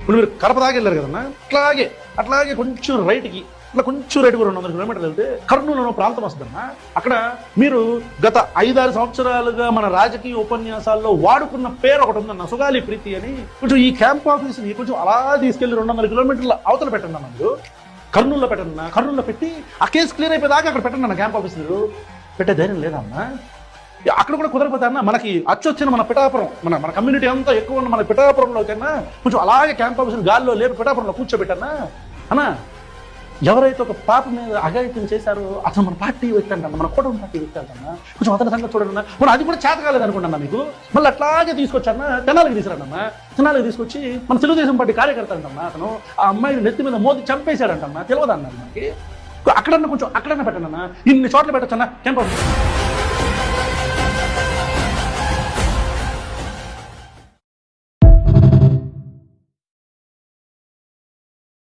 ఇప్పుడు మీరు కడప దాకా వెళ్ళారు కదన్నా, అట్లాగే కొంచెం రైట్కి ఇట్లా కొంచెం రైట్ 200 కిలోమీటర్లు వెళ్తే కర్నూలు ప్రాంతం వస్తుందన్నా. అక్కడ మీరు గత 5-6 సంవత్సరాలుగా మన రాజకీయ ఉపన్యాసాల్లో వాడుకున్న పేరు ఒకటి ఉందన్న, సుగాలి ప్రీతి అని. కొంచెం ఈ క్యాంప్ ఆఫీస్ని కొంచెం అలా తీసుకెళ్లి 200 కిలోమీటర్ల అవతల పెట్టండి అన్న. మీరు కర్నూలులో పెట్టండి అన్న. కర్నూలులో పెట్టి ఆ కేసు క్లియర్ అయిపోయేదాకా అక్కడ పెట్టండి అన్న. క్యాంప్ ఆఫీస్ మీరు పెట్టే ధైర్యం లేదన్నా. అక్కడ కూడా కుదరపోతే అన్న, మనకి అచ్చొచ్చిన మన పిఠాపురం, మన కమ్యూనిటీ అంతా ఎక్కువ ఉన్న మన పిఠాపురంలో కన్నా కొంచెం అలాగే క్యాంప్ ఆఫీస్ గాల్లో లేపి పిఠాపురంలో కూర్చోబెట్టన్నా. అన్న, ఎవరైతే ఒక పాప మీద అఘాయిత్యం చేశారో అతను మన పార్టీ వ్యక్తి అంటన్నా, మన కూటమి పార్టీ వ్యక్తి అంటన్నా. కొంచెం అతని సంగతి చూడన్నా. మనం అది కూడా చేత కాలేదు అనుకుంటున్నా మీకు. మళ్ళీ అట్లాగే తీసుకొచ్చన్నా, తెనాలికి తీసుకురాడమ్మా. తెనాలికి తీసుకొచ్చి మన తెలుగుదేశం పార్టీ కార్యకర్త అంటన్నా. అతను ఆ అమ్మాయిని నెత్తి మీద మోదీ చంపేశాడంటన్నా. తెలియదన్నా మనకి. అక్కడన్నా పెట్టండి అన్న. ఇన్ని చోట్ల పెట్టచ్చన్నా క్యాంప్ ఆఫీస్.